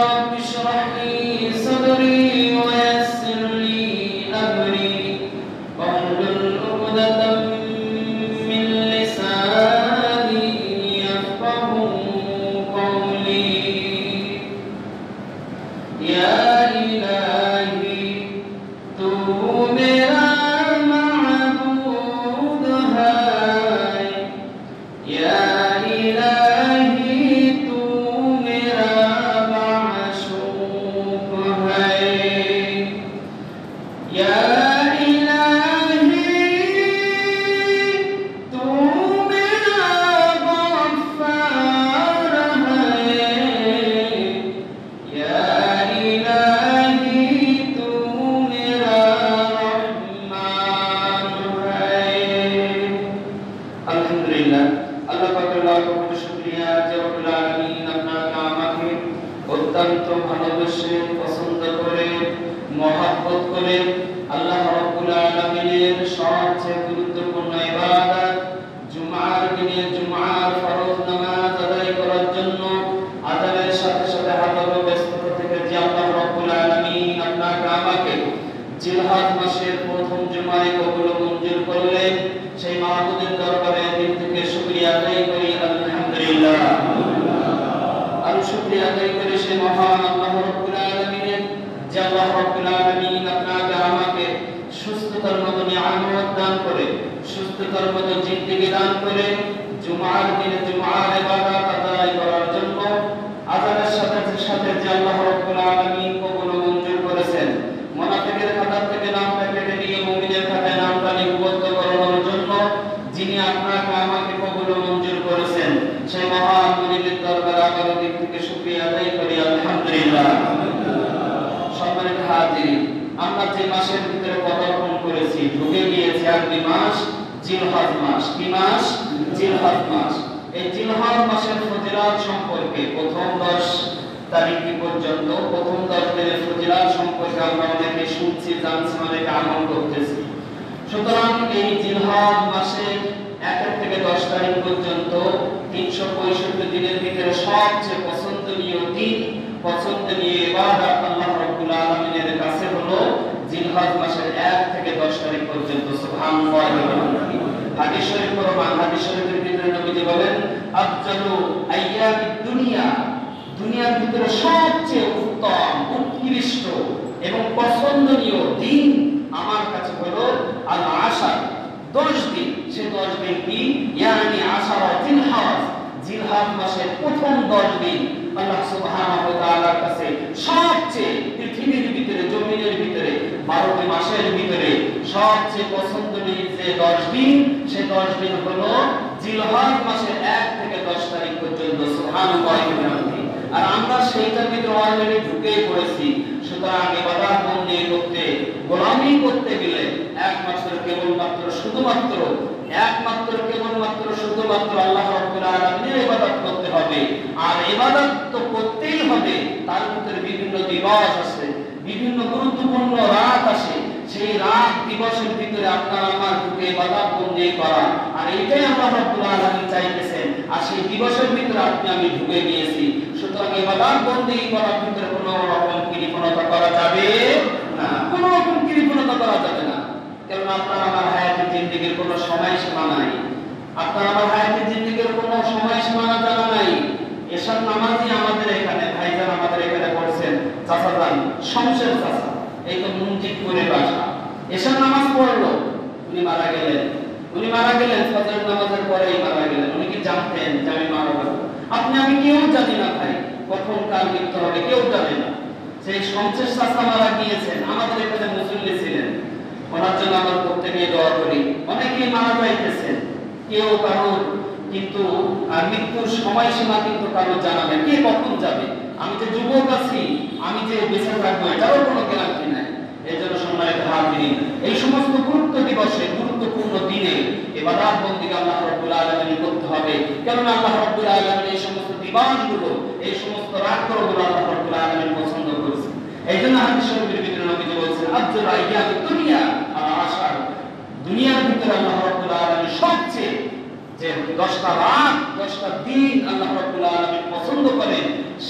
رب اشرح لي صدري ويسر لي أمري واحلل عقدة من لساني يفقهوا قولي يا إلهي तू मेरा معبود है या इलाही तू मेरा माशूक है या इलाही तू मेरा गफ्फार है या इलाही तू मेरा रहमान है। अल्हम्दुलिल्लाह আল্লাহ পাকের লাখ কোটি শুকরিয়া যে রব্বুল আলামিন আপনাকে আমাকে অত্যন্ত ভালোবেসে পছন্দ করে মহব্বত করে আল্লাহ রাব্বুল আলামিনের সবচেয়ে গুরুত্বপূর্ণ ইবাদত জুমার দিনে জুমার ফরজ নামাজ আদায় করার জন্য আযানের সাথে সাথে হাজারো ব্যস্ততা থেকে যে আল্লাহ রাব্বুল আলামিন আপনাকে আমাকে জিলহজ মাসের প্রথম জুমায় কবুল মঞ্জুর করলেন সেই মাহবুবের দরবারে দিল থেকে শুকরিয়া আদায় করি আলহামদুলিল্লাহ। আর শুকরিয়া আদায় করি সেই মহান আল্লাহ রাব্বুল আলামিনের যে আল্লাহ রাব্বুল আলামিন আপনাকে আমাকে সুস্থতার মতো নিয়ামত দান করে সুস্থতার মতো জিন্দেগি দান করে জুমার দিনে জুমার ইবাদত আদায় করার জন্য আযানের সাথে সাথে যে আল্লাহ রাব্বুল আলামিন কবুল মঞ্জুর করেছেন মুনাফিকের খাতা থেকে নামটা কেটে নিয়ে মুমিনের খাতায় নামটা লিপিবদ্ধ করানোর জন্য যিনি আপনাকে আমাকে কবুল মঞ্জুর করেছেন সেই মহান মুনিবের দরবারে আবার দিক থেকে শুকরিয়া আদায় করি আলহামদুলিল্লাহ। সম্মানিত হাজিরিন আমরা যে মাসের ভিতরে পদার্পণ করেছি ঢুকে গিয়েছে আরবি মাস জিলহজ মাস। কি মাস? জিলহজ মাস। এই জিলহজ মাসের ফজিলত সম্পর্কে প্রথম 10 তারিখ পর্যন্ত প্রথম 10 দিনের ফজিলত সম্পর্কে আমরা অনেকে শুনছি জানছি অনেকে আমল করতেছি। সুতরাং এই জিলহজ মাসে 1 থেকে 10 তারিখ পর্যন্ত 365 দিনের ভিতরে সবচেয়ে পছন্দনীয় দিন পছন্দনীয় ইবাদত আল্লাহ রাব্বুল আলামিনের কাছে হলো জিলহজ মাসের 1 থেকে 10 তারিখ পর্যন্ত। সুবহানাল্লাহ। হাদিস শরীফ প্রমাণ হাদিস শরীফের ভিতরে নবীজি বলেন আফজালু আইয়ামিদ দুনিয়া দুনিয়ার ভিতরে সবচেয়ে উত্তম উৎকৃষ্ট এবং পছন্দনীয় দিন আমার কাছে হলো আল আশার 10 দিন। সে 10 দিন কি ইয়ানি আশারা জিলহজ জিলহজ মাসের প্রথম 10 দিন আল্লাহ সুবহানাহু ওয়া তাআলার কাছে সবচেয়ে পৃথিবীর ভিতরে জমিনের ভিতরে 12টি মাসের ভিতরে সবচেয়ে পছন্দনীয় যে 10 দিন সে 10 দিন হলো জিলহজ মাসের 1 থেকে 10 তারিখ পর্যন্ত। সুবহানাল্লাহ। আর আমরা সেইটার ভিতরে অলরেডি ঢুকে পড়েছি। সুতরাং ইবাদত বন্দী করতে গোলামি করতে গেলে একমাত্র কেবলমাত্র শুধুমাত্র আল্লাহ রাব্বুল আলামিনের ইবাদত করতে হবে। আর ইবাদত তো করতেই হবে, তার ভিতরে বিভিন্ন দিবস আছে, বিভিন্ন গুরুত্বপূর্ণ রাত আছে। সেই রাত দিবসের ভিতরে আপনার আমার ঢুকে ইবাদত বন্দী করা, আর এটাই আল্লাহ রাব্বুল আলামিন চাইতেছেন। আর সেই দিবসের ভিতরে আপনি আমি ঢুকে গিয়েছি। সুতরাং ইবাদত বন্দী করার ভিতরে কোনো রকম কৃপণতা করা যাবে না, কোনো রকম কৃপণতা করা যাবে না। কারণ আপনার আমার হায়াতের জিন্দেগির কোনো সময়সীমা নাই, আপনার আমার হায়াতের জিন্দেগির কোনো সময়সীমা জানা নাই। এসব নামাজই আমাদের এখানে ভাইজান আমাদের এখানে পড়ছেন চাচাজান শমশের চাচা, এই তো মুন্সিদপুরের বাসা। এসব নামাজ পড়লো, উনি মারা গেলেন ফজর নামাজের পরেই মারা গেলেন। উনি কি জানতেন যে আমি মারা যাবো? আপনি আমি কেউ জানি না ভাই, কখন কার মৃত্যু হবে কেউ জানে না। সেই শমশের চাচা মারা গিয়েছেন, আমাদের এখানে মুসল্লি ছিলেন, ওনার জন্য আমরা প্রত্যেকে দোয়া করি। অনেকেই মারা যাইতেছেন, কেউ কারোর কিন্তু মৃত্যুর সময়সীমা কিন্তু কারোর জানা নেই, কে কখন যাবে। আমি যে যুবক আছি, আমি যে বেঁচে থাকবো এটারও কোনো গ্যারান্টি নাই। এই জন্য সম্মানিত হাজিরিন, এই সমস্ত গুরুত্ব দিবসে গুরুত্বপূর্ণ দিনে ইবাদত বন্দী আল্লাহ রাব্বুল আলামিন করতে হবে। কারণ আল্লাহ রাব্বুল আলামিন এই সমস্ত দিবসগুলো এই সমস্ত রাতগুলো আল্লাহ রাব্বুল আলামিন পছন্দ করেছেন। এই জন্য হাদিস শরীফের ভিতরে নবীজি বলেছেন আফজালু আইয়ামিদ দুনিয়া আল আশার, দুনিয়ার ভিতরে আল্লাহ রাব্বুল আলামিন সবচেয়ে যে 10টা রাত 10টা দিন আল্লাহ রাব্বুল আলামিন পছন্দ করেন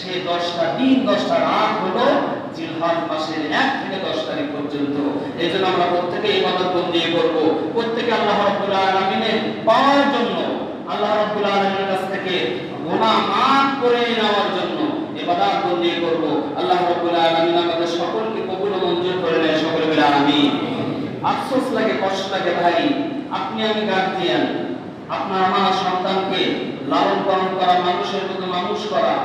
সে 10টা দিন 10টা রাত হলো জিলহজ মাসের 1 থেকে 10 তারিখ পর্যন্ত। এজন্য আমরা প্রত্যেকে ইবাদত বন্দি করব, প্রত্যেকে আল্লাহ রাব্বুল আলামিনের পাওয়ার জন্য, আল্লাহ রাব্বুল আলামিনের কাছ থেকে গুনাহ মাফ করে নেওয়ার জন্য ইবাদত বন্দি করব। আল্লাহ রাব্বুল আলামিন আমাদের সকলকে কবুল ও মঞ্জুর করে নেয়, সকলে বলে আমিন। আফসোস লাগে, কষ্ট লাগে ভাই, আপনি আমি গার্জিয়ান, আপনার আমার সন্তানকে লালন পালন করা, মানুষের মতো মানুষ করা,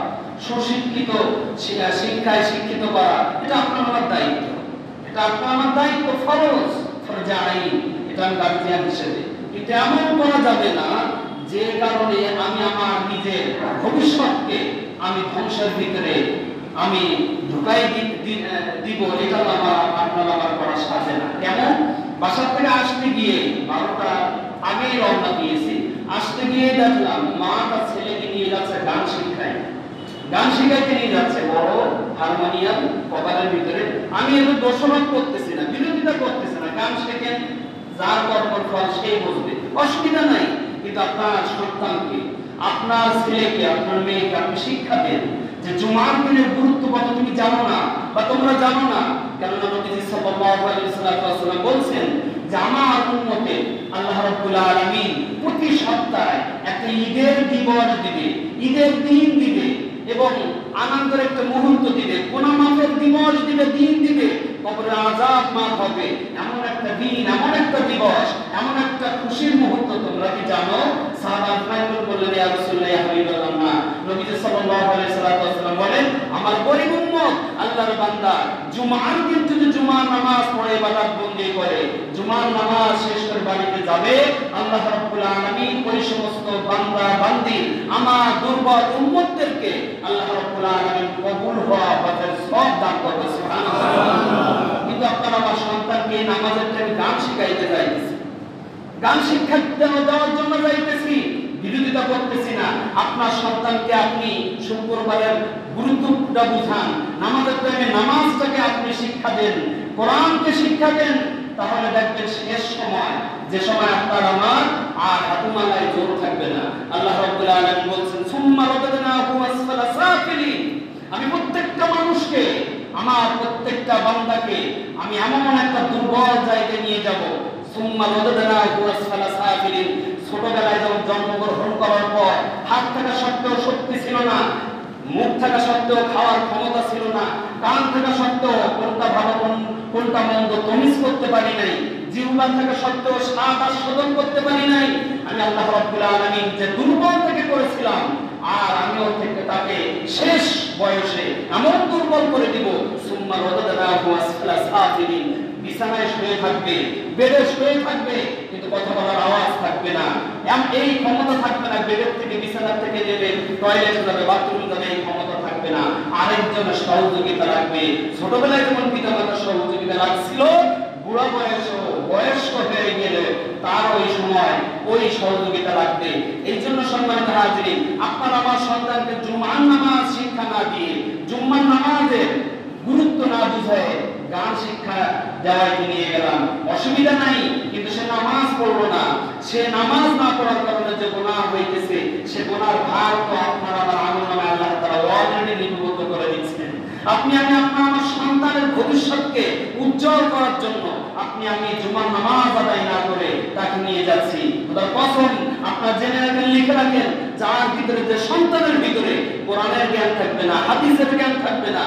সুশিক্ষিত শিক্ষায় শিক্ষিত করা, এটা আপনার আমার দায়িত্ব, এটা আপনার আমার দায়িত্ব, ফরজ, ফরজে আইন, এটা আমি গার্জিয়ান হিসেবে। কিন্তু এমন করা যাবে না যে কারণে আমি আমার নিজের ভবিষ্যৎকে আমি ধ্বংসের ভিতরে আমি ঢুকাই দিব, এটা আপনার আমার করা সাজে না। কেমন? বাসা থেকে আসতে গিয়ে 12টা আগে রওনা দিয়েছি, আসতে গিয়ে দেখলাম মা তার ছেলেকে নিয়ে যাচ্ছে গান শিখায়, গান শিখাইতে নিয়ে যাচ্ছে বড় হারমোনিয়াম কপালের ভিতরে। আমি এর দোষারোপ করতেছি না, বিরোধিতা করতেছি না, গান শেখেন, যার কর্মের ফল সেই বুঝবে, অসুবিধা নাই। কিন্তু আপনার সন্তানকে, আপনার ছেলেকে, আপনার মেয়েকে আপনি শিক্ষা দেন যে জুমার দিনের গুরুত্ব কত তুমি জানো না, বা তোমরা জানো না। কেননা নবীজি সাল্লাল্লাহু আলাইহি ওয়াসাল্লাম বলছেন যে আমার উম্মতে আল্লাহ রাব্বুল আলামিন প্রতি সপ্তাহে একটা ঈদের দিবস দিবে, ঈদের দিন দিবে, এবং আনন্দের একটা মুহূর্ত দিবে, গুনাহ মাফের দিবস দিবে, দিন দিবে, কবরের আযাব মাফ হবে, এমন একটা দিন, এমন একটা দিবস, এমন একটা খুশির মুহূর্ত। তোমরা কি জানো? সাহাবায়ে কেরাম বললেন, ইয়া রাসূলুল্লাহ, ইয়া হাবিবাল্লাহ, না। নবী সাল্লাল্লাহু আলাইহি ওয়াসাল্লাম বলেন, আমার গরীব উম্মত, আল্লাহর বান্দা জুমার দিন যদি জুমার নামাজ পড়ে ইবাদত বন্দি করে, জুমার নামাজ শেষ করে বাড়িতে যাবে, আল্লাহ রাব্বুল আলামিন ওই সমস্ত বান্দা বান্দি আমার দুর্বল উম্মতদেরকে আল্লাহ রাব্বুল আলামিন কবুল হওয়া বাতের সব দান করবে, সুবহানাল্লাহ। কিন্তু আপনারা আমার সন্তানকে নামাজের টাইমে গান শিখাইতে যাইতেছি, গান শিক্ষা দেওয়ার জন্য যাইতেছি, বিরোধিতা করতেছি না। আপনার সন্তানকে আপনি শুক্রবারের গুরুত্বটা বুঝান, নামাজের টাইমে নামাজটাকে আপনি শিক্ষা দেন, কোরআনকে শিক্ষা দেন, তাহলে দেখবেন শেষ সময়, যে সময় আপনার আমার আর হাতুমালায় জোর থাকবে না। আল্লাহ রাব্বুল আলামিন বলছেন, সুম্মা রাদাদনাহু আসফালা সাফিলিন, আমি প্রত্যেকটা মানুষকে, আমার প্রত্যেকটা বান্দাকে আমি এমন একটা দুর্বল জায়গায় নিয়ে যাব। সুম্মা রাদাদনাহু আসফালা সাফিলিন, ছোটবেলায় যখন জন্মগ্রহণ করার পর হাত থাকা সত্ত্বেও শক্তি ছিল না, মুখ থাকা সত্ত্বেও খাওয়ার ক্ষমতা ছিল না, কান থাকা সত্ত্বেও কোনটা ভালো কোনটা মন্দ তমিজ করতে পারি নাই, জিহ্বা থাকা সত্ত্বেও স্বাদ আস্বাদন করতে পারি নাই, আমি আল্লাহ রাব্বুল আলামিন যে দুর্বল থেকে করেছিলাম, আর আমিও থেকে তাকে শেষ বয়সে এমন দুর্বল করে দিব। সুম্মা রাদাদনাহু আসফালা সাফিলিন, বিছানায় শুয়ে থাকবে, বেডে শুয়ে থাকবে, কিন্তু কথা বলার আওয়াজ থাকবে না, এই ক্ষমতা থাকবে না, বেডের থেকে বিছানা থেকে নেবে টয়লেটে যাবে, বাথরুমে যাবে, এই ক্ষমতা থাকবে না, আরেকজনের সহযোগিতা লাগবে। ছোটবেলায় যেমন পিতামাতার সহযোগিতা লাগছিল, বুড়া বয়স্ক হয়ে গেলে তার ওই সময় ওই সহযোগিতা লাগবে। এই জন্য সম্মানিত হাজিরিন, আপনার আমার সন্তানকে জুমার নামাজ শিক্ষা না দিয়ে, জুম্মার নামাজের গুরুত্ব না বুঝায় গান শিক্ষা দেওয়ায় নিয়ে গেলাম, অসুবিধা নাই, কিন্তু সে নামাজ পড়লো না, সে নামাজ না পড়ার কারণে যে গুনাহ হইতেছে, সে গুনাহর ভার তো আপনার আমার আমলনামায় আল্লাহ তাআলা অলরেডি লিপিবদ্ধ করে দিচ্ছেন। আপনি আমি আপনার আমার সন্তানের ভবিষ্যৎকে উজ্জ্বল করার জন্য আপনি আমি জুমার নামাজ আদায় না করে তাকে নিয়ে যাচ্ছি। খোদার কসম, আপনার জেনে রাখেন, লিখে রাখেন, যার ভিতরে, যে সন্তানের ভিতরে কোরআনের জ্ঞান থাকবে না, হাদিসের জ্ঞান থাকবে না,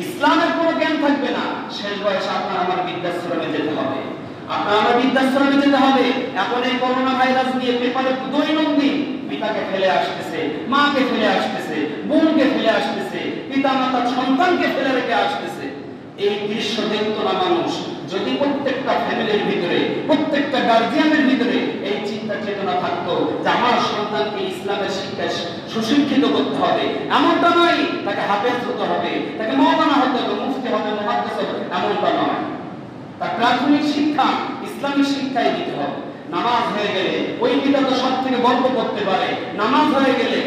ইসলামের কোনো জ্ঞান থাকবে না, শেষ বয়সে আপনার আমার বৃদ্ধাশ্রমে যেতে হবে, আপনার আমার বৃদ্ধাশ্রমে যেতে হবে। এখন এই করোনা ভাইরাস নিয়ে পেপারে দৈনন্দিন পিতাকে ফেলে আসতেছে, মাকে ফেলে আসতেছে, বোনকে ফেলে আসতেছে, পিতা মাতা সন্তানকে ফেলে রেখে আসতেছে। এই দৃশ্য দেখতো না মানুষ। যদি প্রত্যেকটা ফ্যামিলির ভিতরে, প্রত্যেকটা গার্জিয়ানের ভিতরে এই চিন্তা চেতনা থাকতো যে আমার সন্তানকে ইসলামের শিক্ষায় সুশিক্ষিত করতে হবে, এমনটা নয় তাকে হাফেজ হতে হবে, তাকে মাওলানা হতে হবে, মুফতি হবে, মুহাদ্দিস হবে, এমনটা নয়। তার প্রাথমিক শিক্ষা ইসলামিক শিক্ষাই দিতে হবে। নামাজ হয়ে গেলে ওই পিতা তো সব থেকে গর্ব করতে পারে, নামাজ হয়ে গেলে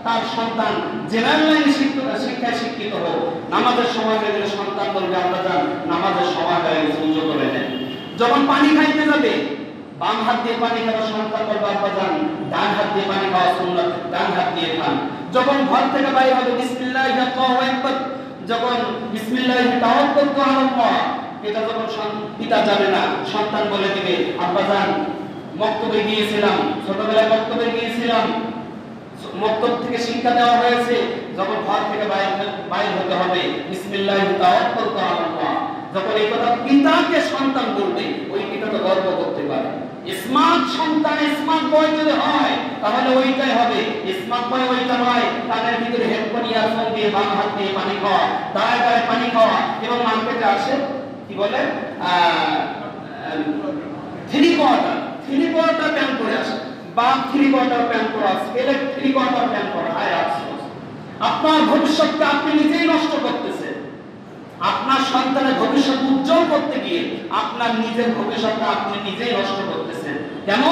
তার সন্তান জেনারেল লাইনে শিক্ষায় শিক্ষিত হোক। নামাজের সময় হয়ে গেলে সন্তান বলবে, আমরা যান নামাজের সময় হয়ে গেছে, উজু করে নেন। যখন পানি খাইতে যাবে, বাম হাত দিয়ে পানি খাওয়া সন্তান বলবে, আব্বা যান ডান হাত দিয়ে পানি খাওয়া সুন্নাত, ডান হাত দিয়ে খান। যখন ঘর থেকে বাইরে হবে বিসমিল্লাহি আল্লাহু আকবার, যখন বিসমিল্লাহি তাওয়াক্কালতু আলাল্লাহ, এটা যখন পিতা জানে না, সন্তান বলে দিবে আব্বাজান মক্তবে গিয়েছিলাম, ছোটবেলায় মক্তবে গিয়েছিলাম, মক্তব থেকে শিক্ষা দেওয়া হয়েছে, যখন ঘর থেকে বাইরে হতে হবে বিসমিল্লাহি তাওয়াক্কালতু আলাল্লাহ, যখন এই কথা পিতাকে সন্তান বলবে, ওই পিতা তো গর্ব করতে পারে। স্মার্ট সন্তান, স্মার্ট বয় যদি হয় তাহলে ওইটাই হবে। স্মার্ট বয় ওইটা নয় কানের ভিতরে হেডফোন ইয়ারফোন দিয়ে বাম হাত দিয়ে পানি খাওয়া, দাঁড়ায় দাঁড়ায় পানি খাওয়া, এবং মার্কেটে আসে কি বলে থ্রি কোয়ার্টার প্যান্ট পরে আসে, বা থ্রি কোয়ার্টার প্যান্ট পরে আসে, এলে থ্রি কোয়ার্টার প্যান্ট পরে, হায় আফসোস। আপনার ভবিষ্যৎকে আপনি নিজেই নষ্ট করতেছেন। আপনার সন্তানের ভবিষ্যৎ উজ্জ্বল করতে গিয়ে আপনার নিজের ভবিষ্যৎটা আপনি নিজেই নষ্ট করতেছেন। কেন?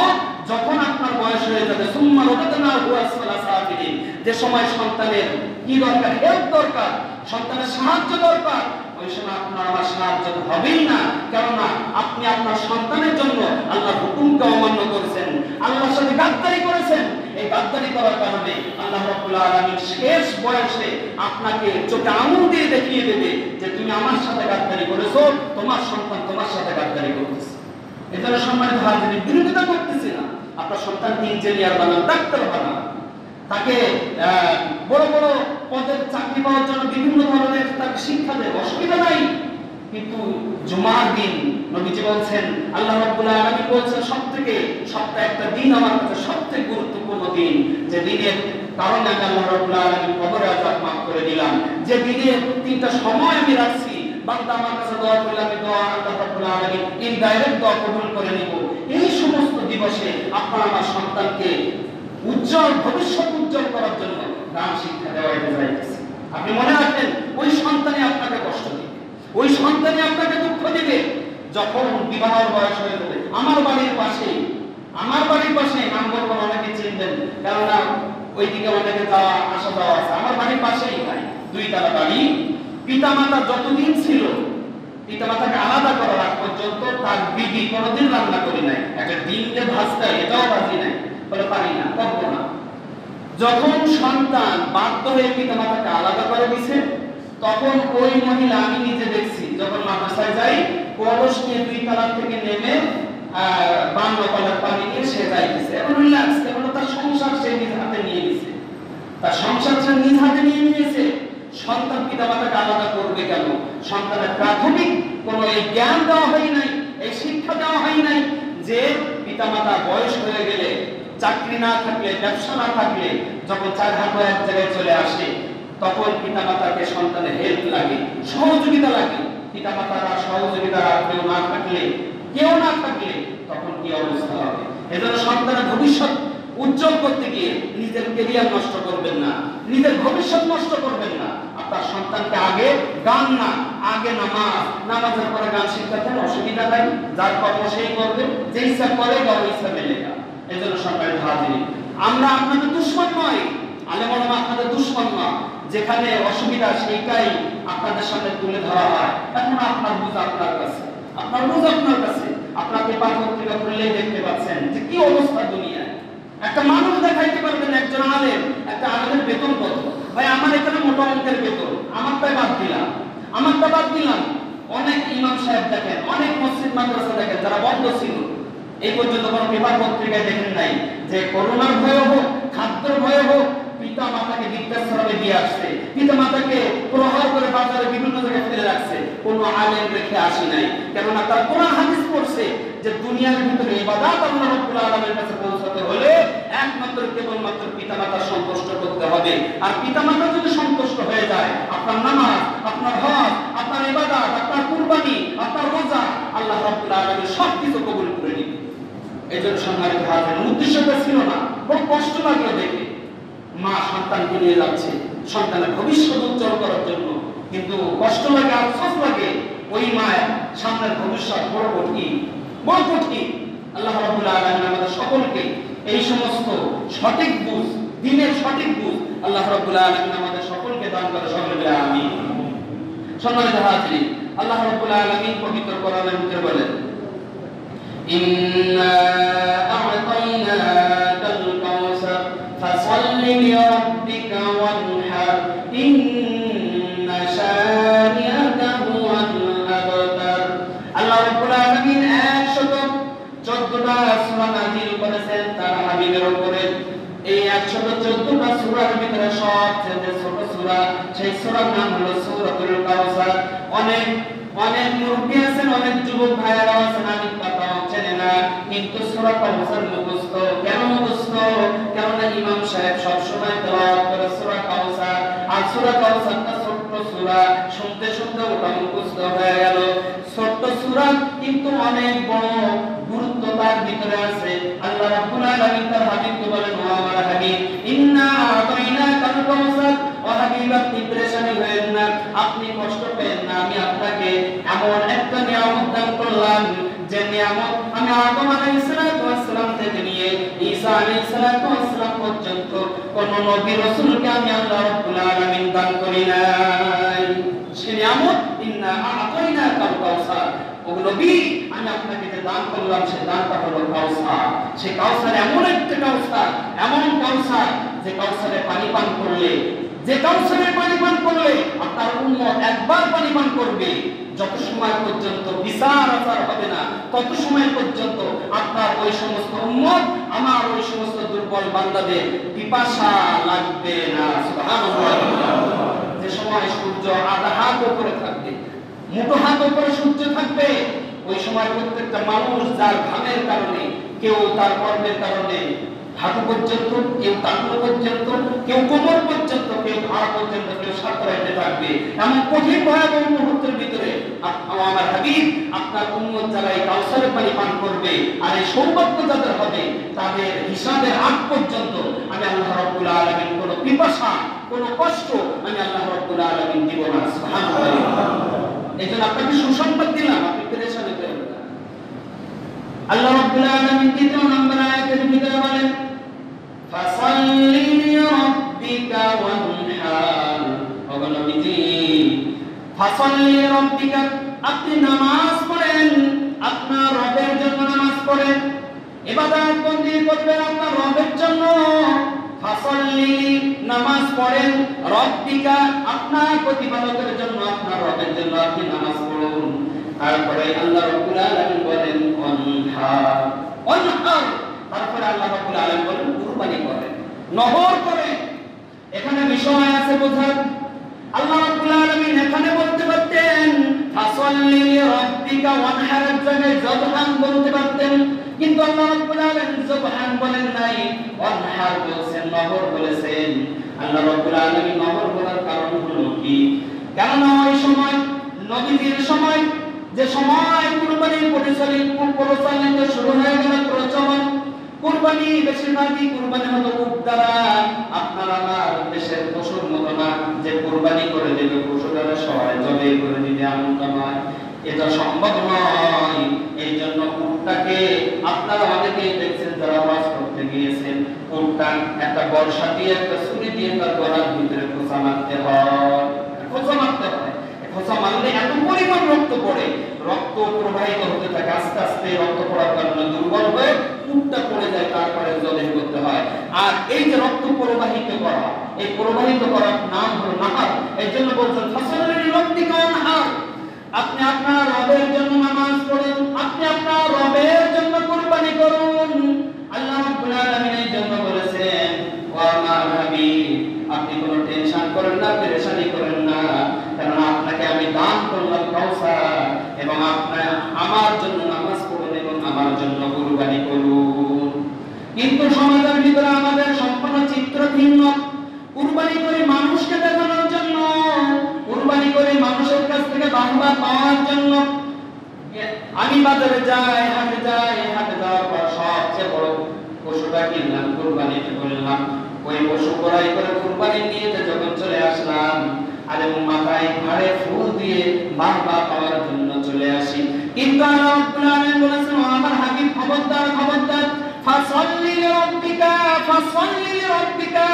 যখন আপনার বয়স হয়ে যাবে, সুম্মা রাদাদনাহু আসফালা সাফিলিন, যে সময় সন্তানের কি দরকার, হেল্প দরকার, সন্তানের সাহায্য দরকার, ওই সময় আপনার আমার সাহায্য হবেই না। কেননা আপনি আপনার সন্তানের জন্য আল্লাহর হুকুমকে অমান্য করেছেন, আল্লাহর সাথে গাদ্দারি করেছেন। এই গাদ্দারি করার কারণে আল্লাহ রাব্বুল আলামিন শেষ বয়সে আপনাকে চোখে আঙুল দিয়ে দেখিয়ে দেবে যে তুমি আমার সাথে গাদ্দারি করেছো, তোমার সন্তান তোমার সাথে গাদ্দারি করতেছে। এজন্য সম্মানিত হাজিরিন, বিরোধিতা করতেছি না। আপনার সন্তানকে ইঞ্জিনিয়ার বানান, ডাক্তার বানান, তাকে বড় বড় পদের চাকরি পাওয়ার জন্য বিভিন্ন ধরনের তাকে শিক্ষা দেয়, অসুবিধা নাই। কিন্তু জুমার দিন নবীজি বলছেন, আল্লাহ রাব্বুল আলামিন বলছেন, সপ্তাহে একটা দিন আমার কাছে সবথেকে গুরুত্বপূর্ণ দিন, যে দিনের কারণে আমি আল্লাহ রাব্বুল আলামিন কবরে আযাব মাফ করে দিলাম, যে দিনে তিনটা সময় আমি রাখছি, বান্দা আমার কাছে দোয়া করলে আমি দোয়া আল্লাহ রাব্বুল আলামিন ইনডাইরেক্ট দোয়া কবুল করে নিব। এই সমস্ত দিবসে আপনার আমার সন্তানকে উজ্জ্বল ভবিষ্যৎ উজ্জ্বল করার জন্য গান শিক্ষা দেওয়া যাইতেছে। আপনি মনে রাখবেন, ওই সন্তানই আপনাকে কষ্ট দিবে, ওই সন্তানই আপনাকে দুঃখ দিবে যখন বিবাহের বয়স হয়ে যাবে। আমার বাড়ির পাশে নাম বলবো, অনেকে চিনবেন, কেননা ওইদিকে অনেকে যাওয়া আসা যাওয়া আছে। আমার বাড়ির পাশেই ভাই, 2 তলা বাড়ি। পিতা মাতা যতদিন ছিল, পিতা মাতাকে আলাদা করার আগ পর্যন্ত তার বিবি কোনোদিন রান্না করি নাই, একটা ডিমকে ভাজতে এটাও ভাজি নাই, বলে পারি না, করবো না। যখন সন্তান বাধ্য হয়ে পিতা মাতাকে আলাদা করে দিছে, তখন ওই মহিলা, আমি নিজে দেখছি, যখন মাদ্রাসায় যাই, কলস নিয়ে 2 তলা থেকে নেমে 52 তলার পানি নিয়ে সে যাইতেছে, এখন রিল্যাক্স, কেন তার সংসার সে নিজ হাতে নিয়ে নিছে, তার সংসার সে নিজ হাতে নিয়ে নিয়েছে। সন্তান পিতা মাতাকে আলাদা করবে কেন? সন্তানের প্রাথমিক কোনো এই জ্ঞান দেওয়া হয় নাই, এই শিক্ষা দেওয়া হয় নাই যে পিতা মাতা বয়স হয়ে গেলে, চাকরি না থাকলে, ব্যবসা না থাকলে, যখন 4 হাত এক জায়গায় চলে আসে, তখন পিতা মাতাকে সন্তানের হেল্প লাগে, সহযোগিতা লাগে। পিতা মাতারা সহযোগিতা কেউ না থাকলে তখন কি অবস্থা হবে? এজন্য সন্তানের ভবিষ্যৎ উজ্জ্বল করতে গিয়ে নিজের ক্যারিয়ার নষ্ট করবেন না, নিজের ভবিষ্যৎ নষ্ট করবেন না। আপনার সন্তানকে আগে গান না, আগে নামাজের পরে গান শিখাতে অসুবিধা নাই, যার কর্ম সেই করবে, যে ইচ্ছা করে বা ইচ্ছা মেলে না। এজন্য সম্মানিত হাজিরিন, আমরা আপনাদের দুশমন নয়, আলেম ওলামা আপনাদের দুশমন না। যেখানে অসুবিধা সেইটাই আপনাদের সামনে তুলে ধরা হয়। এখন আপনার বুঝ আপনার কাছে, আপনার পেপার পত্রিকা খুললেই দেখতে পাচ্ছেন যে কি অবস্থা দুনিয়ায়। একটা মানুষ দেখাইতে পারবেন একজন আলেম, একটা আলেমের বেতন কত? ভাই আমার এখানে মোটা অঙ্কের বেতন, আমারটা বাদ দিলাম। অনেক ইমাম সাহেব দেখেন, অনেক মসজিদ মাদ্রাসা দেখেন যারা বন্ধ ছিল, এই পর্যন্ত কোনো পেপার পত্রিকায় দেখেন নাই যে করোনার ভয়ে হোক, খাদ্যের ভয়ে হোক, পিতা মাতাকে বৃদ্ধাশ্রমে দিয়ে আসছে, পিতা মাতাকে প্রহার করে বাজারে বিভিন্ন জায়গায় ফেলে রাখছে, কোনো আলেম রেখে আসি নাই। কেননা তার কোরআন হাদিস পড়ছে যে দুনিয়ার ভিতরে ইবাদত আল্লাহ রাব্বুল আলামিনের কাছে পৌঁছাতে হলে একমাত্র কেবলমাত্র পিতা মাতা সন্তুষ্ট করতে হবে। আর পিতা মাতা যদি সন্তুষ্ট হয়ে যায়, আপনার নামাজ, আপনার হজ, আপনার ইবাদত, আপনার কুরবানি, আপনার রোজা, আল্লাহ রাব্বুল আলামিন সবকিছু কবুল করে নেবে। এজন্য সম্মানিত হাজিরিন, উদ্দেশ্যটা ছিল না, খুব কষ্ট লাগলো দেখে মা সন্তানকে নিয়ে যাচ্ছে সন্তানের ভবিষ্যৎ উজ্জ্বল করার জন্য, কিন্তু কষ্ট লাগে, আফসোস লাগে, ওই মায়ের সামনের ভবিষ্যৎ বড় কঠিন। আল্লাহ রাব্বুল আলামিন আমাদের সকলকে এই সমস্ত সঠিক বুঝ, দ্বীনের সঠিক বুঝ আল্লাহ রাব্বুল আলামিন আমাদের সকলকে দান করে, সকলে বলে আমিন। সম্মানিত হাজিরিন, আল্লাহ রাব্বুল আলামিন পবিত্র কোরআনের ভিতরে বলেন, ইন্না আ'তাইনাকাল কাউসার ফাসাল্লি লিরাব্বিকা কাউসার। অনেক অনেক মুরব্বী আছেন, অনেক যুবক ভাইয়েরা আছেন, আমি কথা চেনে না, কিন্তু সূরা কাউসার মুখস্থ। কেন মুখস্থ? কেননা ইমাম সাহেব সবসময় তেলাওয়াত করে সূরা কাউসার। আর সূরা কাউসারটা ছোট্ট সূরা, শুনতে শুনতে ওটা মুখস্থ হয়ে গেল। ছোট্ট সূরা কিন্তু অনেক বড় গুরুত্ব তার ভিতরে আছে। আল্লাহ রাব্বুল আলামিন তার হাবিবকে বলেন, ও আমার হাবিব, ইন্না আতাইনাকাল কাউসার। ও হাবিব, আপনি পেরেশানি হবেন না, আপনি কষ্ট পেয়েন না, আমি আপনাকে এমন একটা নিয়ামত দান করলাম যে নিয়ামত আমি আদম আলাইহিস সালাম থেকে নিয়ে ঈসা আলাইহিস সালাম পর্যন্ত কোন নবী রাসূলকে আমি আল্লাহ রাব্বুল আলামিন দান করি নাই। সে নিয়ামত ইন্না আতাইনাকাল কাউসার। ও নবী, আমি আপনাকে যে দান করলাম সে দানটা হলো কাউসার। সে কাউসার এমন একটা কাউসার, এমন কাউসার যে কাউসারে পানি পান করলে, যে কাউসারের পানি পান করলে আপনার উম্মত একবার পানি পান করবে, যত সময় পর্যন্ত বিচার আচার হবে না তত সময় পর্যন্ত আপনার ওই সমস্ত উম্মত, আমার ওই সমস্ত দুর্বল বান্দাদের পিপাসা লাগবে না। সুবহানাল্লাহ। যে সময় সূর্য আধা হাত উপরে থাকবে, মুঠো হাত উপরে সূর্য থাকবে, ওই সময় প্রত্যেকটা মানুষ যার ঘামের কারণে, কেউ তার কর্মের কারণে হাঁটু পর্যন্ত, কেউ টাকনো পর্যন্ত, কেউ কোমর পর্যন্ত, কেউ ঘাড় পর্যন্ত, কেউ সাঁতরাইতে থাকবে। এমন কঠিন ভয়াবহ মুহূর্তের ভিতরে আমার হাবিব আপনার উম্মত যারা এই কাউসারের পানি পান করবে আর এই সৌভাগ্য যাদের হবে, তাদের হিসাবের আগ পর্যন্ত আমি আল্লাহ রাব্বুল আলামিন কোনো পিপাসা, কোনো কষ্ট আমি আল্লাহ রাব্বুল আলামিন দিব না। সুবহানাল্লাহ। এজন্য আপনাকে সুসংবাদ দিলাম, আপনি পেরেশানি করবেন না। আল্লাহ রাব্বুল আলামিন দ্বিতীয় নম্বর আয়াতের ভিতরে বলেন, ফাসাল্লি লিরাব্বিকা ওয়ানহার। ও নবীজি, ফাসাল্লি লিরাব্বিকা, আপনি নামাজ পড়েন, আপনার রবের জন্য নামাজ পড়েন, ইবাদত বন্দি করবেন আপনার রবের জন্য। ফাসাল্লি, নামাজ পড়েন, রব্বিকা, আপনার প্রতিপালকের জন্য, আপনার রবের জন্য আপনি নামাজ পড়ুন। তারপরে আল্লাহ রাব্বুল আলামিন বলেন ওয়ানহার, ওয়ানহার। তারপরে আল্লাহ রাব্বুল আলামিন বলেন কুরবানি করেন, নহর করেন। এখানে বিষয় আছে বোঝার। আল্লাহ রাব্বুল আলামিন এখানে বলতে পারতেন ফাসাল্লি লিরাব্বিকা ওয়ানহার, জায়গায় যবহান বলতে পারতেন, কিন্তু আল্লাহ রাব্বুল আলামিন যবহান বলেন নাই, ওয়ানহার বলেছেন, নহর বলেছেন। আল্লাহ রাব্বুল আলামিন নহর বলার কারণ হলো কি? কেননা ওই সময় নবীজির সময়, যে সময় কুরবানির পরিচালিত শুরু হয়ে গেল প্রচলন, কুরবানি বেশিরভাগই কুরবানি হতো উট দ্বারা। আপনার আমার দেশের পশুর মতো না যে কুরবানি করে দেবে, পশু দ্বারা সবাই জবে করে দিবে, এমনটা নয়, এটা সম্ভব নয়। এই জন্য উটটাকে আপনারা অনেকেই দেখছেন যারা ওয়াজ করতে গিয়েছেন, উটটা একটা বর্ষা দিয়ে, একটা ছুরি দিয়ে তার গলার ভিতরে খোঁচা মারতে হয়, খোঁচা মারতে হয়। খোঁচা মারলে এত পরিমাণ রক্ত পড়ে, রক্ত প্রবাহিত হতে থাকে, আস্তে আস্তে রক্ত পড়ার কারণে দুর্বল হয়ে উটটা পড়ে যায়, তারপরে জবাই করতে হয়। আর এই যে রক্ত প্রবাহিত করা, এই প্রবাহিত করার নাম হলো নাহার। এই জন্য বলছেন ফাসাল্লি লিরাব্বিকা ওয়ানহার, আপনি আপনার রবের জন্য নামাজ পড়ুন, আপনি আপনার রবের জন্য কুরবানি করুন। আল্লাহ রাব্বুল আলামিন এই জন্য বলেছেন, ও আমার হাবিব, আপনি কোনো টেনশন করেন না, পেরেশানি করেন না, কারণ আপনাকে আমি দান করলাম কাউসার, এবং আপনি আমার জন্য নামাজ পড়ুন এবং আমার জন্য কুরবানি করুন। কিন্তু সমাজের ভিতরে আমাদের সম্পূর্ণ চিত্র ভিন্ন। কুরবানি করে মানুষকে দেখানোর জন্য, কুরবানি করে মানুষের কাছ থেকে বাহবা পাওয়ার জন্য। আমি বাজারে যাই, হাটে যাই, হাটে যাওয়ার পর সবচেয়ে বড় পশুটা কিনলাম, কুরবানি করলাম। ওই পশু ক্রয় করে কুরবানি নিয়ে যখন চলে আসলাম, আর মাথায় ঘাড়ে ফুল দিয়ে বাহবা পাওয়ার জন্য চলে আসি। কিন্তু আল্লাহ রাব্বুল আলামিন বলেছেন, আমার হাবিব খবরদার, খবরদার, ফাসাল্লি লিরাব্বিকা, ফাসাল্লি লিরাব্বিকা,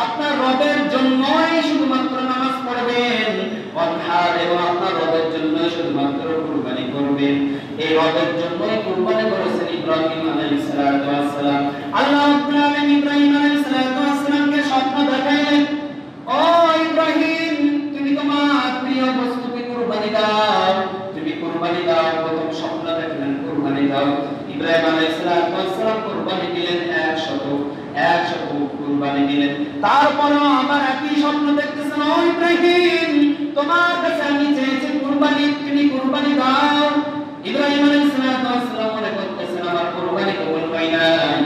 আপনার রবের জন্যই শুধুমাত্র নামাজ পড়বেন, ওয়ানহার, এবং আপনার রবের জন্যই শুধুমাত্র কুরবানি করবেন। এই রবের জন্যই কুরবানি করেছেন ইব্রাহিম আলাইহিস সালাম। আল্লাহ রাব্বুল আলামিন ইব্রাহিম আলাইহিস সালামকে স্বপ্ন দেখাইলেন, ও ইব্রাহিম, তুমি তোমার প্রিয় বস্তুকে কুরবানি দাও, তুমি কুরবানি দাও। প্রথম স্বপ্ন দেখলেন কুরবানি দাও। ইব্রাহিম আলাইহিস সালাম কুরবানি দিলেন 100 কুরবানি দিলেন। তারপরেও আবার একই স্বপ্ন দেখতেছেন, ও ইব্রাহিম, তোমার কাছে আমি কুরবানি, তুমি কুরবানি দাও। ইব্রাহিম আলাইহিস সালাম মনে করতেছেন আমার কুরবানি কবুল হয় নাই,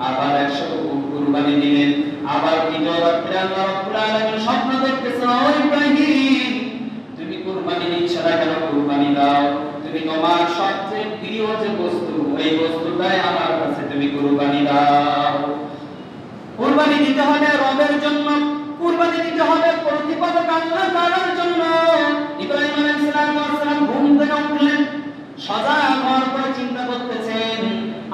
আবার 100 কুরবানি দিলেন। আবার দ্বিতীয় রাত্রে আল্লাহ রাব্বুল আলামিন স্বপ্ন দেখতেছেন, ও ইব্রাহিম তুমি কুরবানি দিচ্ছ না কেন? কুরবানি দাও, তুমি তোমার সবচেয়ে প্রিয় যে বস্তু এই বস্তুটাই আমার কাছে তুমি কুরবানি দাও। কুরবানি দিতে হবে রবের জন্য, কুরবানি দিতে হবে প্রতিপালক আল্লাহ তাআলার জন্য। ইব্রাহিম আলাইহিস সালাম ঘুম থেকে উঠলেন, সজাগ হওয়ার পর চিন্তা করতেছেন,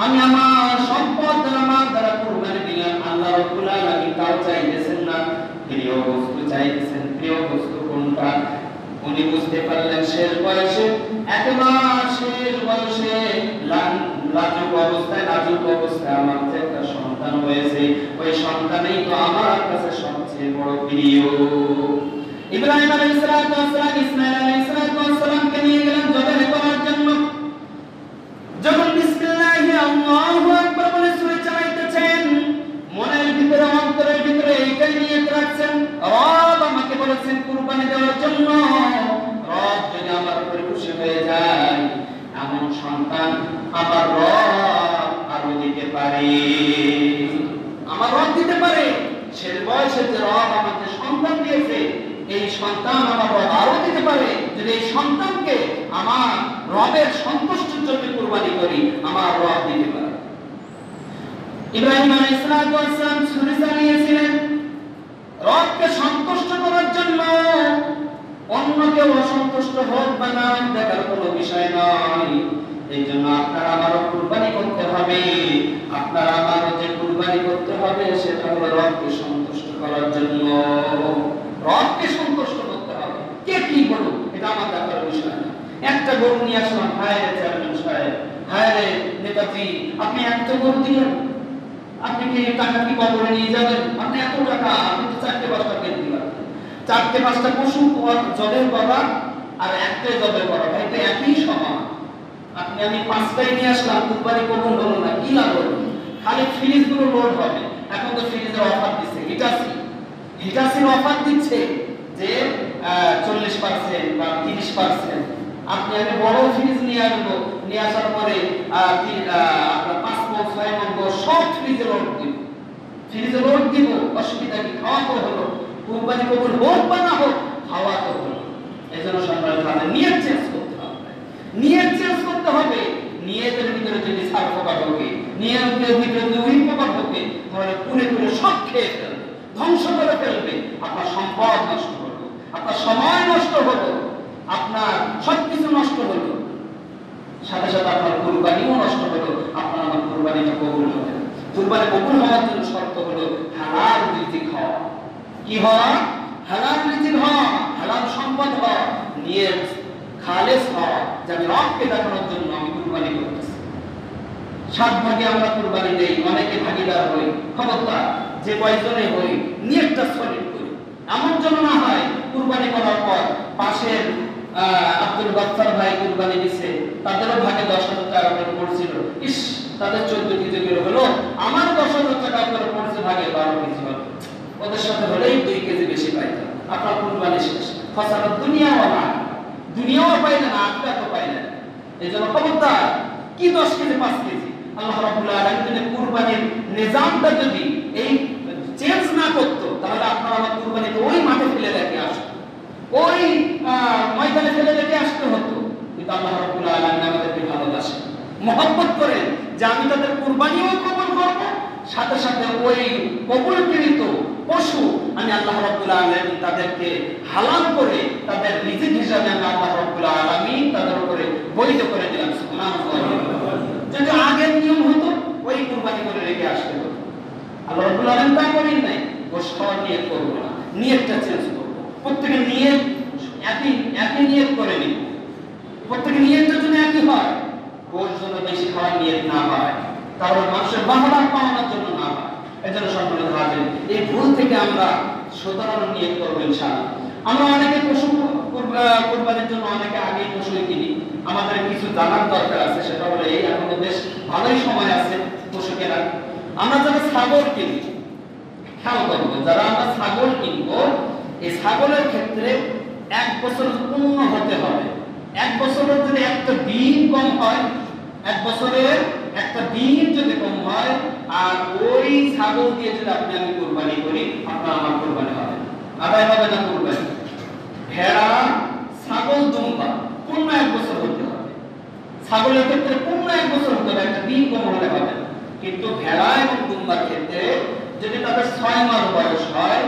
আমি আমার সম্পদ আমার দ্বারা কুরবানি দিলাম, আল্লাহ রাব্বুল আলামিন তাও চাইতেছেন না, প্রিয় বস্তু চাইতেছেন। প্রিয় বস্তু কোনটা? উনি বুঝতে পারলেন শেষ বয়সে, একেবারে শেষ বয়সে লাজুক অবস্থায় আমার যে একটা সন্তান হয়েছে, ওই সন্তানই তো আমার কাছে সবচেয়ে বড় প্রিয়। ইব্রাহিম আলাইহিস সালাম ইসমাঈল আলাইহিস সালামকে নিয়ে গেলেন জবাই করার জন্য। যখন বিসমিল্লাহি আল্লাহু আকবার বলে ছুরি চালাইতেছেন, মনের ভিতরে অন্তরের ভিতরে এইটাই নিয়ত রাখছেন, রব আমাকে বলেছেন কুরবানি দেওয়ার জন্য, রব যদি আমার উপরে খুশি হয়ে যায় এমন সন্তান আমার রব আরো দিতে পারে, আমার রব দিতে পারে। শেষ বয়সে যে রব আমাকে সন্তান দিয়েছে, এই সন্তান আমার রব আরো দিতে পারে। যদি এই সন্তানকে আমার রবের সন্তুষ্টির জন্য কুরবানি করি, আমার রব দিতে পারে। ইব্রাহিম আলাইহিস সালাম ছুরি চালিয়েছিলেন রবকে সন্তুষ্ট করার জন্য। অন্য কেউ অসন্তুষ্ট হোক বা না দেখার কোনো বিষয় নয়। এই জন্য আপনার আমারও কুরবানি করতে হবে। আপনার আমারও যে কুরবানি করতে হবে সেটা হলো রবকে সন্তুষ্ট করার জন্য। রবকে সন্তুষ্ট করতে হবে। কে কি বলুক এটা আমার দেখার বিষয় না। একটা গরু নিয়ে আসলাম, হায় রে চেয়ারম্যান সাহেব, হায় রে নেতাজি, আপনি একটা গরু দিলেন, আপনি কি টাকা কি কবরে নিয়ে যাবেন? আপনি এত টাকা, আপনি তো 4-5টা কেজি দিবেন, 4-5টা পশু জবের করা আর একটা জবের করা, ভাই তো একই সমান। আপনি আমি 5টাই নিয়ে আসলাম, কুরবানি কবুল হলো না, কি লাভ হলো? খালি ফ্রিজ গুলো লোড হবে। এখন তো ফ্রিজের অফার দিচ্ছে, হিটাসির অফার দিচ্ছে যে 40% বা 30%। আপনি আমি বড় ফ্রিজ নিয়ে আসবো, নিয়ে আসার পরে আপনার 5 মণ 6 মণ সব ফ্রিজে লোড দিব, অসুবিধা কি? খাওয়া তো হলো, কুরবানি কবুল হোক বা না হোক, খাওয়া তো হলো। এজন্য সম্মানিত ভাই নিয়ত চেঞ্জ করতে হবে, নিয়ত চেঞ্জ করতে হবে। নিয়তের ভিতরে যদি সার্থকতা ঢোকে, নিয়তের ভিতরে যদি প্রকার ঢোকে, তাহলে পুরে সব খেয়ে ফেলবে, ধ্বংস করে ফেলবে। আপনার সম্পদ নষ্ট হলো, আপনার সময় নষ্ট হলো, আপনার সবকিছু নষ্ট হলো, সাথে সাথে আপনার কুরবানিও নষ্ট হলো। আপনার আমার কুরবানিটা কবুল হবে। কুরবানি কবুল হওয়ার জন্য শর্ত হলো হালাল রিজিক হওয়া। কি হওয়া? হালাল রিজিক হওয়া, হালাল সম্পদ হওয়া, নিয়ত খালেস হওয়া, যে আমি রবকে দেখানোর জন্য আমি কুরবানি করতেছি। 7 ভাগে আমরা কুরবানি দেই, অনেকে ভাগীদার হই। খবরদার, যে কয়জনে হই নিয়তটা সলিড করি, এমন যেন না হয় কুরবানি করার পর পাশের আব্দুল বাচ্চার ভাই কুরবানি দিছে, তাদেরও ভাগে 10,000 টাকা করে পড়ছিল, ইস তাদের 14 কেজি করে হলো, আমার 10,000 টাকা করে পড়ছে, ভাগে 12 কেজি হলো, ওদের সাথে হলেই 2 কেজি বেশি পাইতাম। আপনার কুরবানি শেষ, ফসালত দুনিয়াও না, দুনিয়াও পাইলেন না, আখিরাতও পাইলেন। এইজন্য খবরদার, কি 10 কেজি 5 কেজি, আল্লাহ রাব্বুল আলামিন যদি কুরবানির নিজামটা যদি এই চেঞ্জ না করতো, তাহলে আপনার আমার কুরবানিকে ওই মাঠে ফেলে রেখে আসতো, ওই ময়দানে ফেলে রেখে আসতে হতো। কিন্তু আল্লাহ রাব্বুল আলামিন আমাদেরকে ভালোবাসেন, মহব্বত করেন, যে আমি তাদের কুরবানিও কবুল করব, সাথে সাথে ওই কবুলকৃত পশু আমি আল্লাহ রাব্বুল আলামিন তাদেরকে হালাল করে তাদের রিজিক হিসাবে আমি আল্লাহ রাব্বুল আলামিন তাদের উপরে বৈধ করে দিলাম। সুবহানাল্লাহ। যদি আগের নিয়ম হতো ওই কুরবানি করে রেখে আসতে হতো, আল্লাহ রাব্বুল আলামিন তা করেন নাই। গোশত খাওয়ার নিয়ত করব না, নিয়তটা চেঞ্জ করব। প্রত্যেকের নিয়ত একই নিয়ত করে নিব, প্রত্যেকের নিয়তটা যেন একই হয়। গোশত যেন বেশি খাওয়ার নিয়ত না হয়, তাহলে মানুষের বাহবা পাওয়ার জন্য না হয়। এজন্য সম্মানিত হাজির, এই ভুল থেকে আমরা সুতরাং নিয়ত করব ইনশাআল্লাহ। আমরা অনেকে পশু কুরবানির জন্য অনেকে আগে পশু কিনি, আমাদের কিছু জানার দরকার আছে। সেটা হলো এই, এখন বেশ ভালোই সময় আছে পশু কেনার। আমরা যারা ছাগল কিনি, খেয়াল করবো, যারা আমরা ছাগল কিনবো, এই ছাগলের ক্ষেত্রে 1 বছর পূর্ণ হতে হবে, এক বছরের যদি একটা দিন কম হয়, এক বছরের একটা দিন যদি কম হয়, আর ওই ছাগল দিয়ে যদি আপনি আমি কুরবানি করি, আপনার আমার কুরবানি হবে না, আদায় হবে না কুরবানি। ভেড়া, ছাগল, দুম্বা পূর্ণ এক বছর হতে হবে। ছাগলের ক্ষেত্রে পূর্ণ এক বছর হতে হবে, একটা দিন কম হলে হবে না। কিন্তু ভেড়া এবং দুম্বার ক্ষেত্রে যদি তাদের 6 মাস বয়স হয়,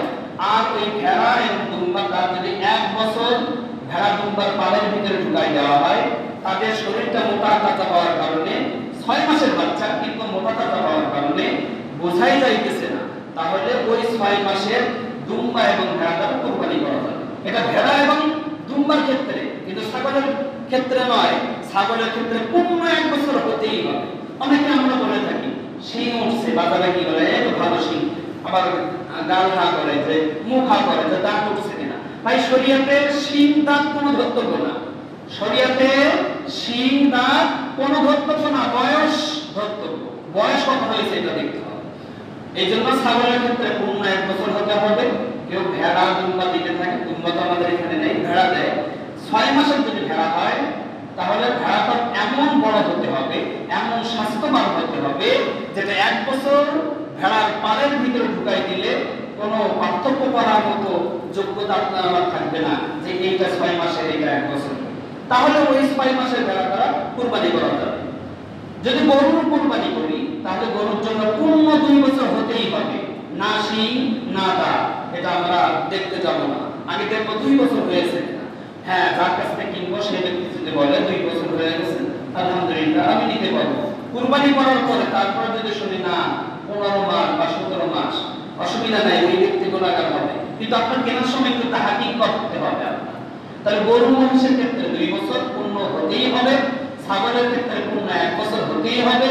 আর ওই ভেড়া এবং দুম্বাটা যদি এক বছর ভেড়া দুম্বার পালের ভিতরে ঢুকাই দেওয়া হয়, তাদের শরীরটা মোটা তাজা হওয়ার কারণে, 6 মাসের বাচ্চা কিন্তু মোটা তাজা হওয়ার কারণে বোঝাই যাইতেছে না, তাহলে ওই 6 মাসের দুম্বা এবং ভেড়াটা কুরবানি করা যাবে। এটা ভেড়া এবং দুম্বার ক্ষেত্রে, কিন্তু ছাগলের ক্ষেত্রে নয়। ছাগলের ক্ষেত্রে পূর্ণ এক বছর হতেই হবে। অনেকে আমরা বলে থাকি শিং উঠছে, বাজারে কি বলে এত ভালো শিং, আবার গাল হা করে, যে মুখ হা করে, যে দাঁত উঠছে কিনা। ভাই শরীয়তে শিং দাঁত কোনো ধর্তব্য না, শরীয়তে শিং দাঁত কোনো ধর্তব্য না, বয়স ধর্তব্য। বয়স কত হয়েছে এটা দেখতে হবে। এই জন্য ছাগলের ক্ষেত্রে পূর্ণ এক বছর হতে হবে। কেউ ভেড়া দুম্বা দিতে থাকে, দুম্বা তো আমাদের এখানে নেই, ভেড়া দেয়। 6 মাসের যদি ভেড়া হয়, তাহলে ভেড়াটা এমন বড় হতে হবে, এমন স্বাস্থ্যবান হতে হবে, যেটা এক বছর ভেড়ার পালের ভিতরে ঢুকাই দিলে কোনো পার্থক্য করার মতো যোগ্যতা আপনার আমার থাকবে না, যে এইটা 6 মাসের, এইটা 1 বছর। তাহলে ওই 6 মাসের ভেড়াটা কুরবানি করা যাবে। যদি গরুর কুরবানি করি, তাহলে গরুর জন্য পূর্ণ 2 বছর হতেই হবে, না শিং না দাঁত। এটা আমরা দেখতে যাব না, আগে দেখবো 2 বছর হয়েছে কিনা। হ্যাঁ, যার কাছ থেকে কিনবো সেই ব্যক্তি যদি বলে 2 বছর হয়ে গেছে, আলহামদুলিল্লাহ আমি নিতে পারবো। কুরবানি করার পরে তারপরে যদি শুনি না 15 মাস বা 17 মাস, অসুবিধা নাই, ওই ব্যক্তি গুণাগার হবে। কিন্তু আপনার কেনার সময় একটু তাহাকিক করতে হবে আপনার। তাহলে গরু মহিষের ক্ষেত্রে 2 বছর পূর্ণ হতেই হবে, ছাগলের ক্ষেত্রে পূর্ণ 1 বছর হতেই হবে।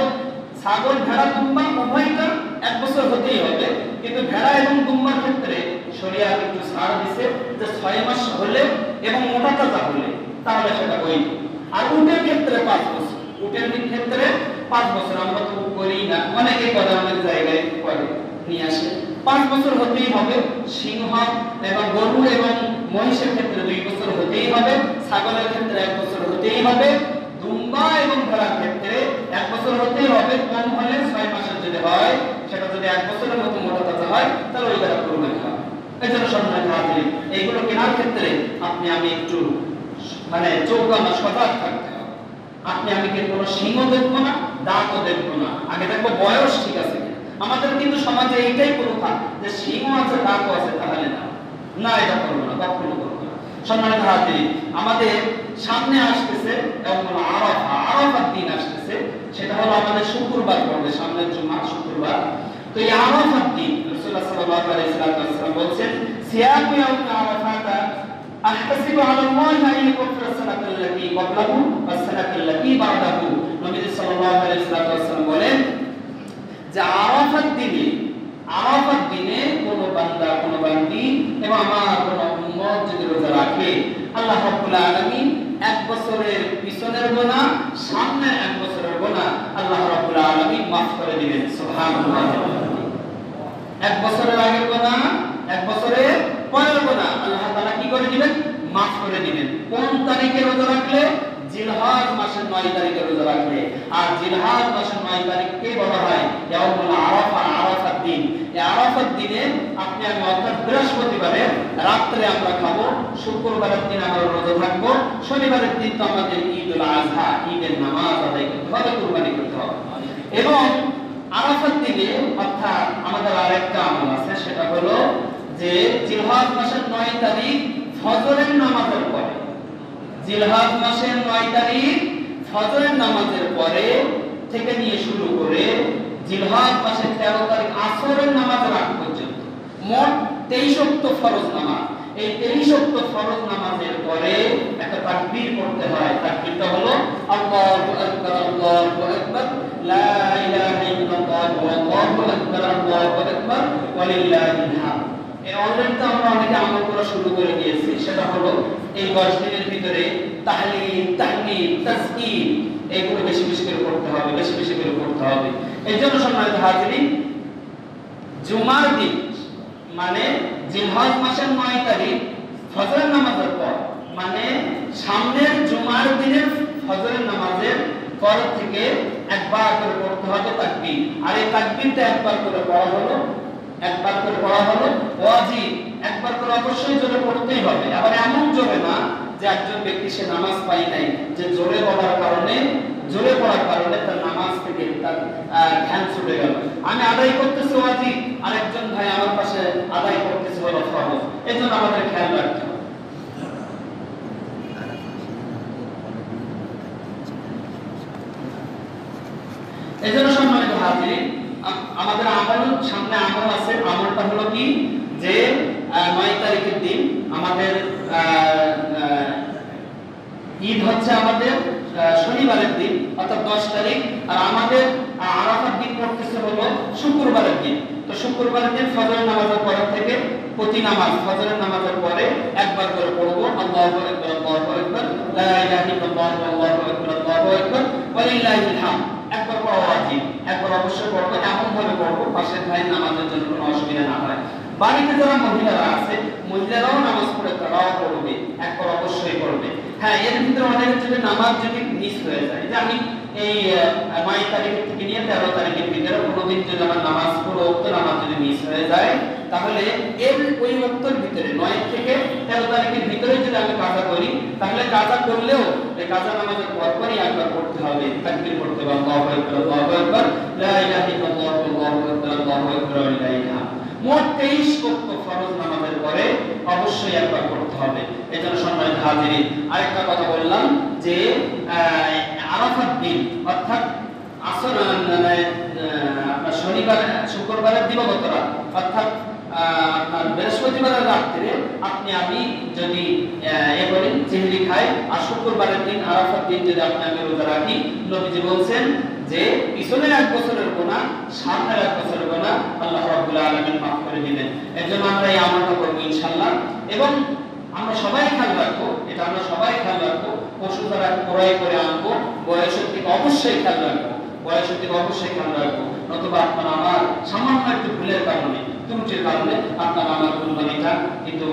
ছাগল, ভেড়া, দুম্বা উভয়টা 1 বছর হতেই হবে। কিন্তু ভেড়া এবং দুম্বার ক্ষেত্রে শরিয়ত একটু ছাড় দিয়েছে, যে 6 মাস হলে এবং মোটা তাজা হলে তাহলে সেটা বৈধ। আর উটের ক্ষেত্রে 5 বছর, উটের ক্ষেত্রে 5 বছর। আমরা তো করি না, অনেকে করে, অনেক জায়গায় করে নিয়ে আসে। 5 বছর হতেই হবে। সিংহ এবং গরু এবং মহিষের ক্ষেত্রে 2 বছর হতেই হবে, ছাগলের ক্ষেত্রে 1 বছর হতেই হবে, দুম্বা এবং ভেড়ার ক্ষেত্রে 1 বছর হতেই হবে। কম হলে 6 মাসের যদি হয়, সেটা যদি 1 বছরের মতো মোটা তাজা হয়, তাহলে ওই দ্বারা কুরবানি হবে। এই জন্য সম্মানিত হাজিরিন, এইগুলো কেনার ক্ষেত্রে আপনি আমি একটু চৌকানা সজাগ থাকতে হবে। আপনি আমি কোনো সিংহ দেখবো না, দাঁতও দেখবো না, আগে দেখবো বয়স ঠিক আছে কিনা। আমাদের কিন্তু সমাজে এইটাই প্রথা, যে সিংহ আছে দাঁতও আছে, তাহলে না, না এটা করবো না, কখনো করবো না। সম্মানিত হাজিরিন, আমাদের সামনে আসতেছে আরাফা, আরাফার দিন আসতেছে। সেটা হলো আমাদের শুক্রবার পড়বে, সামনের জুমা শুক্রবার। তো এই আরাফার দিন রাসূলুল্লাহ সাল্লাল্লাহু আলাইহি ওয়াসাল্লাম বলেন, সিয়ামু ইয়াউম আরাফাতা আহতাসিবু আলা আল্লাহি আন ইয়াকুফিরা সানাতাল্লাতী ক্বাবলাহু ওয়াস সানাতাল্লাতী বা'দাহু। নবী সাল্লাল্লাহু আলাইহি ওয়াসাল্লাম বলেন যে আরাফার দিনে কোন বান্দা, কোন বান্দি এবং আমার কোন উম্মত যদি রোজা রাখে, আল্লাহ রাব্বুল আলামিন 1 বছরের পিছনের গুনাহ, সামনের 1 বছরের গুনাহ আল্লাহ রাব্বুল আলামিন maaf করে দিবেন। সুবহানাল্লাহ। 1 বছরের আগের গুনাহ, 1 বছরের পরের গুনাহ আল্লাহ তাআলা কি করে দিবেন? maaf করে দিবেন। কোন তারিখে রোজা রাখলে? জিলহজ মাসের 9 তারিখে রোজা রাখলে। আর জিলহজ মাসের 9 তারিখকে বলা হয় ইয়াউমুল আরাফা, আরাফার দিন। এই আরাফার দিনে আপনি আমি অর্থাৎ বৃহস্পতিবারে রাতে আমরা খাবো, শুক্রবারের দিন আমরা রোজা থাকবো, শনিবারের দিন তো আমাদের ঈদুল আযহা, ঈদের নামাজ আদায় করতে হবে, কুরবানি করতে হবে। এবং আরাফার দিনে অর্থাৎ আমাদের আরেকটা আমল আছে, সেটা হলো যে জিলহজ মাসের 9 তারিখ ফজরের নামাজের পরে, জিলহজ মাসের 9 তারিখ ফজরের নামাজের পরে থেকে নিয়ে শুরু করে জিলহজ মাসের 13 তারিখ আসরের নামাজের আগ পর্যন্ত মোট 23 ওয়াক্ত ফরজ নামাজ। এই 23 ওয়াক্ত ফরজ নামাজের পরে একটা তাকবীর পড়তে হয়। তাকবীরটা হলো আল্লাহু আকবার, আল্লাহু আকবার, লা ইলাহা ইল্লাল্লাহু আল্লাহু আকবার, আল্লাহু আকবার ওয়া লিল্লাহিল হামদ। এই অলরেডি তো আমরা অনেকে আমল করা শুরু করে দিয়েছি। সেটা হলো এই 10 দিনের ভিতরে তাহলিল, তাহমিদ, তাসকির এগুলো বেশি বেশি করে করতে হবে, বেশি বেশি করে করতে হবে। এই জন্য সম্মানিত হাজিরিন, জুমার দিন মানে জিলহজ মাসের 9 তারিখ ফজরের নামাজের পর, মানে সামনের জুমার দিনের ফজরের নামাজের পর থেকে একবার করে পড়তে হবে তাকবীর। আর এই তাকবীরটা একবার করে পড়া হলো, একবার করে পড়া হলো ওয়াজিব, একবার করে অবশ্যই জোরে পড়তেই হবে। আবার এমন জোরে না যে একজন ব্যক্তি সে নামাজ পায় নাই, যে জোরে পড়ার কারণে, জোরে পড়ার কারণে তার নামাজ থেকে তার ধ্যান ছুটে গেল। আমি আদায় করতেছি ওয়াজিব, আর একজন ভাই আমার পাশে আদায় করতেছে হলো ফরজ। এজন্য আমাদের খেয়াল রাখতে হবে। এজন্য সম্মানিত হাজিরিন, আমাদের আমল, সামনে আমল আছে। আমলটা হলো কি, যে 9 তারিখের দিন আমাদের ঈদ হচ্ছে আমাদের শনিবারের দিন, অর্থাৎ 10 তারিখ। আর আমাদের আরাফার দিন পড়তেছে হলো শুক্রবারের দিন। তো শুক্রবারের দিন ফজরের নামাজের পর থেকে প্রতি নামাজ ফজরের নামাজের পরে একবার করে পড়বো আল্লাহু আকবার, আল্লাহু আকবার, লা ইলাহা ইল্লাল্লাহ, আল্লাহু আকবার, আল্লাহু আকবার, ওয়া লিল্লাহিল হামদ। একবার পড়া ওয়াজিব, একবার অবশ্যই পড়বো। এমন ভাবে পড়বো পাশের ভাই নামাজের জন্য কোনো অসুবিধা না হয়। বাড়িতে যারা মহিলারা আছে, মহিলারাও নামাজ পড়ে তারাও পড়বে, একবার অবশ্যই পড়বে। হ্যাঁ, এর ভিতরে অনেকের যদি নামাজ যদি মিস হয়ে যায়, যে আমি এই 9 তারিখ থেকে নিয়ে 13 তারিখের ভিতরে কোনোদিন যদি আমার নামাজ পুরো ওয়াক্ত নামাজ যদি মিস হয়ে যায়, তাহলে এর ওই ওয়াক্তের ভিতরে 9 থেকে 13 তারিখের ভিতরে যদি আমি কাজা করি, তাহলে কাজা করলেও এই কাজা নামাজের পরপরই একবার পড়তে হবে, তাকবীর পড়তে হবে, আল্লাহু আকবার, আল্লাহু আকবার, লা ইলাহা ইল্লাল্লাহ, আল্লাহু আকবার, আল্লাহু আকবার, ওয়া লিল্লাহিল হামদ। মোট 23 ওয়াক্ত ফরজ নামাজের পরে অবশ্যই একবার পড়তে হবে। এজন্য সম্মানিত হাজিরিন, আরেকটা কথা বললাম যে আরাফার দিন, অর্থাৎ আসর আপনার শনিবার শুক্রবারের দিবাগত রাত, অর্থাৎ আপনার বৃহস্পতিবারের রাত্রে আমি যদি বলেন চিংড়ি খাই, আর শুক্রবারের দিন আরাফার দিন যদি আমি রোজা রাখি, নবীজি বলছেন যে পিছনের 1 বছরের গুনাহ, সামনের 1 বছরের গুনাহ আল্লাহ রাব্বুল আলামিন মাফ করে দিবেন। এজন্য আমরা এই আমলটা করব ইনশাআল্লাহ। এবং আমরা সবাই খেয়াল রাখবো, এটা আমরা সবাই খেয়াল রাখবো, পশু যারা ক্রয় করে আনবো বয়সের থেকে অবশ্যই খেয়াল রাখবো, বয়সের থেকে অবশ্যই খেয়াল রাখবো। নতুবা আপনার আমার সামান্য একটু ভুলের কারণে, ত্রুটির কারণে আপনার আমার কুরবানিটা কিন্তু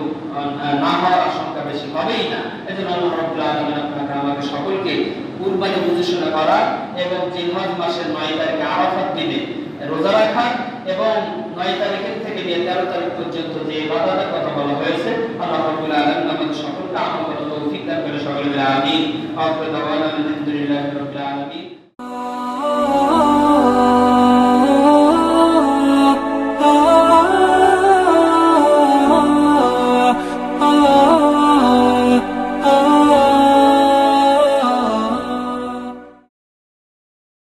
না হওয়ার আশঙ্কা বেশি হবেই না। এজন্য আল্লাহ রাব্বুল আলামিন আপনাকে আমাকে সকলকে কুরবানি বুঝাশোনা করা এবং জিলহজ মাসের 9 তারিখে আরাফাত দিনে রোজা রাখা এবং 9 তারিখের থেকে নিয়ে 13 তারিখ পর্যন্ত যে ইবাদতের কথা বলা হয়েছে, আল্লাহ রাব্বুল আলামিন আমাদের সকলকে আমল করার তৌফিক দান করে। সকলে আমিন। আলহামদুলিল্লাহি রাব্বিল আলামিন।